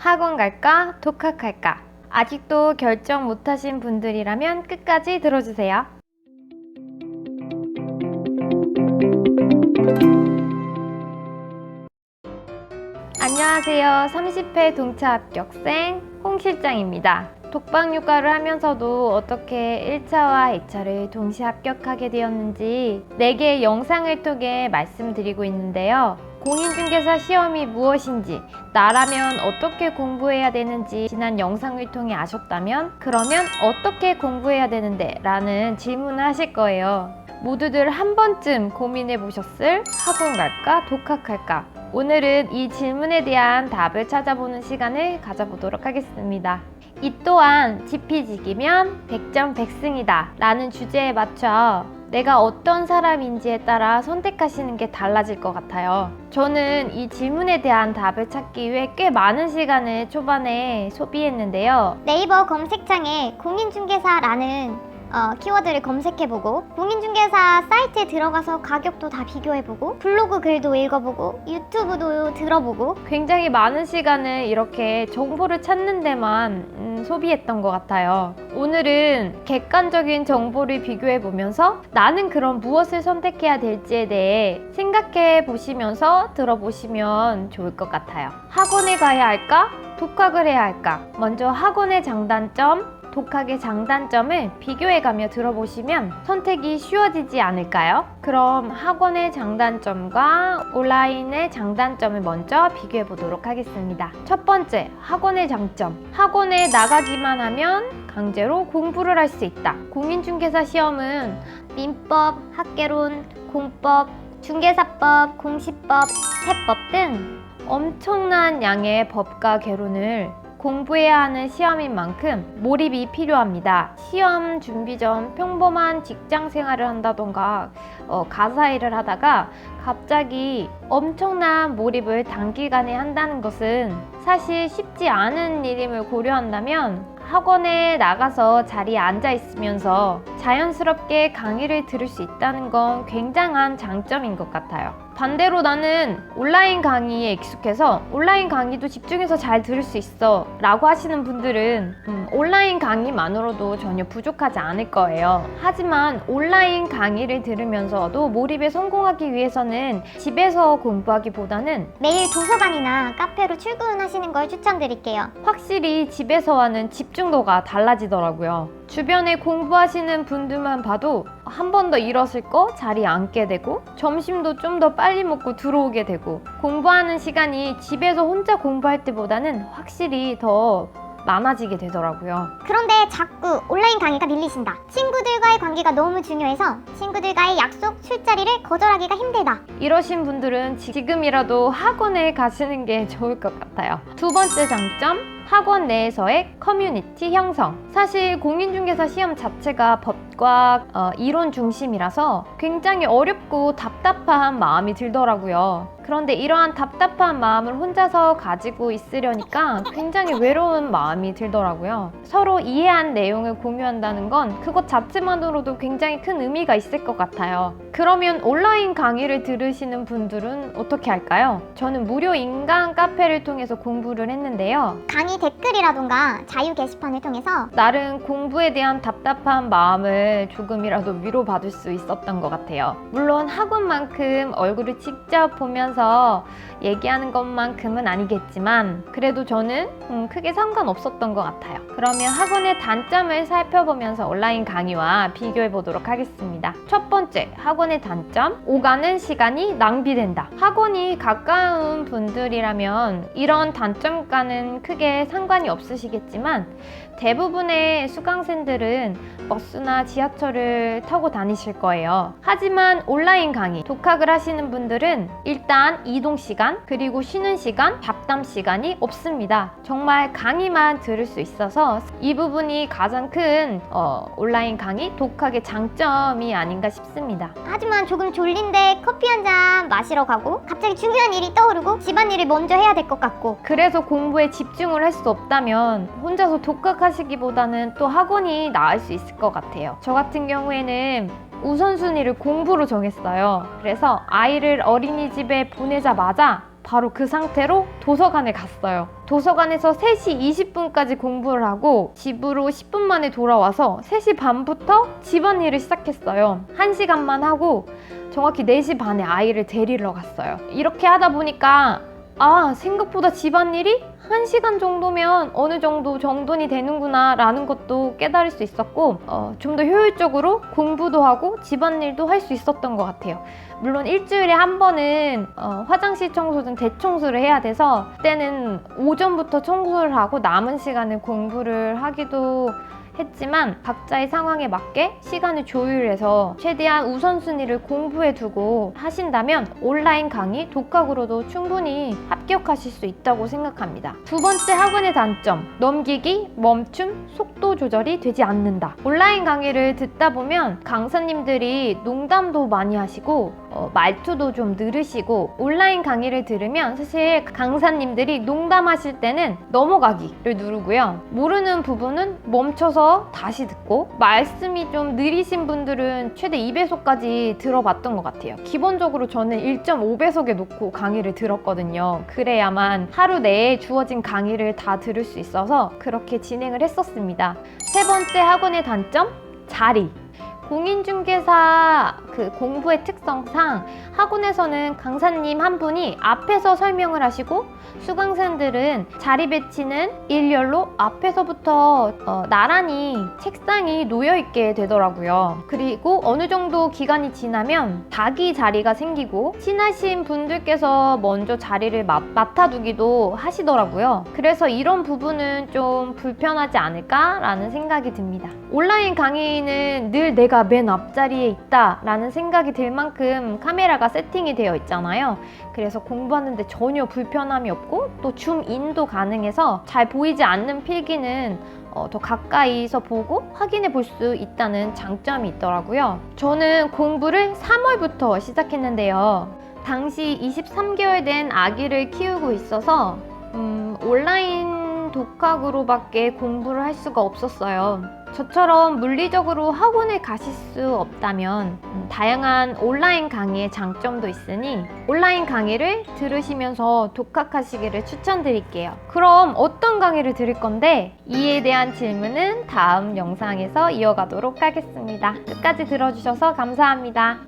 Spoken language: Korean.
학원 갈까? 독학할까? 아직도 결정 못하신 분들이라면 끝까지 들어주세요. 안녕하세요. 30회 동차 합격생 홍 실장입니다. 독박육아를 하면서도 어떻게 1차와 2차를 동시에 합격하게 되었는지 4개의 영상을 통해 말씀드리고 있는데요. 공인중개사 시험이 무엇인지, 나라면 어떻게 공부해야 되는지 지난 영상을 통해 아셨다면 그러면 어떻게 공부해야 되는데? 라는 질문을 하실 거예요. 모두들 한 번쯤 고민해 보셨을 학원 갈까? 독학할까? 오늘은 이 질문에 대한 답을 찾아보는 시간을 가져보도록 하겠습니다. 이 또한 지피지기면 100점 100승이다 라는 주제에 맞춰 내가 어떤 사람인지에 따라 선택하시는 게 달라질 것 같아요. 저는 이 질문에 대한 답을 찾기 위해 꽤 많은 시간을 초반에 소비했는데요. 네이버 검색창에 공인중개사라는 키워드를 검색해보고 공인중개사 사이트에 들어가서 가격도 다 비교해보고 블로그 글도 읽어보고 유튜브도 들어보고 굉장히 많은 시간을 이렇게 정보를 찾는 데만 소비했던 것 같아요. 오늘은 객관적인 정보를 비교해 보면서 나는 그럼 무엇을 선택해야 될지에 대해 생각해 보시면서 들어보시면 좋을 것 같아요. 학원에 가야 할까? 독학을 해야 할까? 먼저 학원의 장단점, 독학의 장단점을 비교해가며 들어보시면 선택이 쉬워지지 않을까요? 그럼 학원의 장단점과 온라인의 장단점을 먼저 비교해 보도록 하겠습니다. 첫 번째, 학원의 장점. 학원에 나가기만 하면 강제로 공부를 할 수 있다. 공인중개사 시험은 민법, 학개론, 공법, 중개사법, 공시법, 세법 등 엄청난 양의 법과 개론을 공부해야 하는 시험인 만큼 몰입이 필요합니다. 시험 준비 전 평범한 직장 생활을 한다던가 가사 일을 하다가 갑자기 엄청난 몰입을 단기간에 한다는 것은 사실 쉽지 않은 일임을 고려한다면 학원에 나가서 자리에 앉아 있으면서 자연스럽게 강의를 들을 수 있다는 건 굉장한 장점인 것 같아요. 반대로 나는 온라인 강의에 익숙해서 온라인 강의도 집중해서 잘 들을 수 있어 라고 하시는 분들은 온라인 강의만으로도 전혀 부족하지 않을 거예요. 하지만 온라인 강의를 들으면서도 몰입에 성공하기 위해서는 집에서 공부하기보다는 매일 도서관이나 카페로 출근하시는 걸 추천드릴게요. 확실히 집에서와는 집중도가 달라지더라고요. 주변에 공부하시는 분들만 봐도 한 번 더 일었을 거 자리에 앉게 되고 점심도 좀 더 빨리 먹고 들어오게 되고 공부하는 시간이 집에서 혼자 공부할 때보다는 확실히 더 많아지게 되더라고요. 그런데 자꾸 온라인 강의가 밀리신다. 친구들과의 관계가 너무 중요해서 친구들과의 약속, 술자리를 거절하기가 힘들다. 이러신 분들은 지금이라도 학원에 가시는 게 좋을 것 같아요. 두 번째 장점, 학원 내에서의 커뮤니티 형성. 사실 공인중개사 시험 자체가 법과 이론 중심이라서 굉장히 어렵고 답답한 마음이 들더라고요. 그런데 이러한 답답한 마음을 혼자서 가지고 있으려니까 굉장히 외로운 마음이 들더라고요. 서로 이해한 내용을 공유한다는 건 그것 자체만으로도 굉장히 큰 의미가 있을 것 같아요. 그러면 온라인 강의를 들으시는 분들은 어떻게 할까요? 저는 무료 인강 카페를 통해서 공부를 했는데요. 강의 댓글이라던가 자유 게시판을 통해서 나름 공부에 대한 답답한 마음을 조금이라도 위로받을 수 있었던 것 같아요. 물론 학원만큼 얼굴을 직접 보면서 얘기하는 것만큼은 아니겠지만 그래도 저는 크게 상관없었던 것 같아요. 그러면 학원의 단점을 살펴보면서 온라인 강의와 비교해 보도록 하겠습니다. 첫 번째, 학원의 단점, 오가는 시간이 낭비된다. 학원이 가까운 분들이라면 이런 단점과는 크게 상관이 없으시겠지만 대부분의 수강생들은 버스나 지하철을 타고 다니실 거예요. 하지만 온라인 강의, 독학을 하시는 분들은 일단 이동 시간, 그리고 쉬는 시간, 잡담 시간이 없습니다. 정말 강의만 들을 수 있어서 이 부분이 가장 큰 온라인 강의, 독학의 장점이 아닌가 싶습니다. 하지만 조금 졸린데 커피 한 잔 마시러 가고 갑자기 중요한 일이 떠오르고 집안일을 먼저 해야 될 것 같고 그래서 공부에 집중을 할 수 없다면 혼자서 독학하시기보다는 또 학원이 나을 수 있을 것 같아요. 저 같은 경우에는 우선순위를 공부로 정했어요. 그래서 아이를 어린이집에 보내자마자 바로 그 상태로 도서관에 갔어요. 도서관에서 3시 20분까지 공부를 하고 집으로 10분 만에 돌아와서 3시 반부터 집안일을 시작했어요. 1시간만 하고 정확히 4시 반에 아이를 데리러 갔어요. 이렇게 하다 보니까 생각보다 집안일이 1시간 정도면 어느 정도 정돈이 되는구나 라는 것도 깨달을 수 있었고 좀 더 효율적으로 공부도 하고 집안일도 할 수 있었던 것 같아요. 물론 일주일에 한 번은 화장실 청소 등 대청소를 해야 돼서 그때는 오전부터 청소를 하고 남은 시간에 공부를 하기도 했지만 각자의 상황에 맞게 시간을 조율해서 최대한 우선순위를 공부해 두고 하신다면 온라인 강의, 독학으로도 충분히 합격하실 수 있다고 생각합니다. 두 번째 학원의 단점, 넘기기, 멈춤, 속도 조절이 되지 않는다. 온라인 강의를 듣다 보면 강사님들이 농담도 많이 하시고 말투도 좀 느리시고 온라인 강의를 들으면 사실 강사님들이 농담하실 때는 넘어가기를 누르고요. 모르는 부분은 멈춰서 다시 듣고 말씀이 좀 느리신 분들은 최대 2배속까지 들어봤던 것 같아요. 기본적으로 저는 1.5배속에 놓고 강의를 들었거든요. 그래야만 하루 내에 주어진 강의를 다 들을 수 있어서 그렇게 진행을 했었습니다. 세 번째 학원의 단점, 자리. 공인중개사 공부의 특성상 학원에서는 강사님 한 분이 앞에서 설명을 하시고 수강생들은 자리 배치는 일렬로 앞에서부터 나란히 책상이 놓여있게 되더라고요. 그리고 어느 정도 기간이 지나면 자기 자리가 생기고 친하신 분들께서 먼저 자리를 맡아두기도 하시더라고요. 그래서 이런 부분은 좀 불편하지 않을까라는 생각이 듭니다. 온라인 강의는 늘 내가 맨 앞자리에 있다라는 생각이 들 만큼 카메라가 세팅이 되어 있잖아요. 그래서 공부하는데 전혀 불편함이 없고 또 줌인도 가능해서 잘 보이지 않는 필기는 더 가까이서 보고 확인해 볼 수 있다는 장점이 있더라고요. 저는 공부를 3월부터 시작했는데요. 당시 23개월 된 아기를 키우고 있어서 온라인 독학으로밖에 공부를 할 수가 없었어요. 저처럼 물리적으로 학원을 가실 수 없다면 다양한 온라인 강의의 장점도 있으니 온라인 강의를 들으시면서 독학하시기를 추천드릴게요. 그럼 어떤 강의를 들을 건데 이에 대한 질문은 다음 영상에서 이어가도록 하겠습니다. 끝까지 들어주셔서 감사합니다.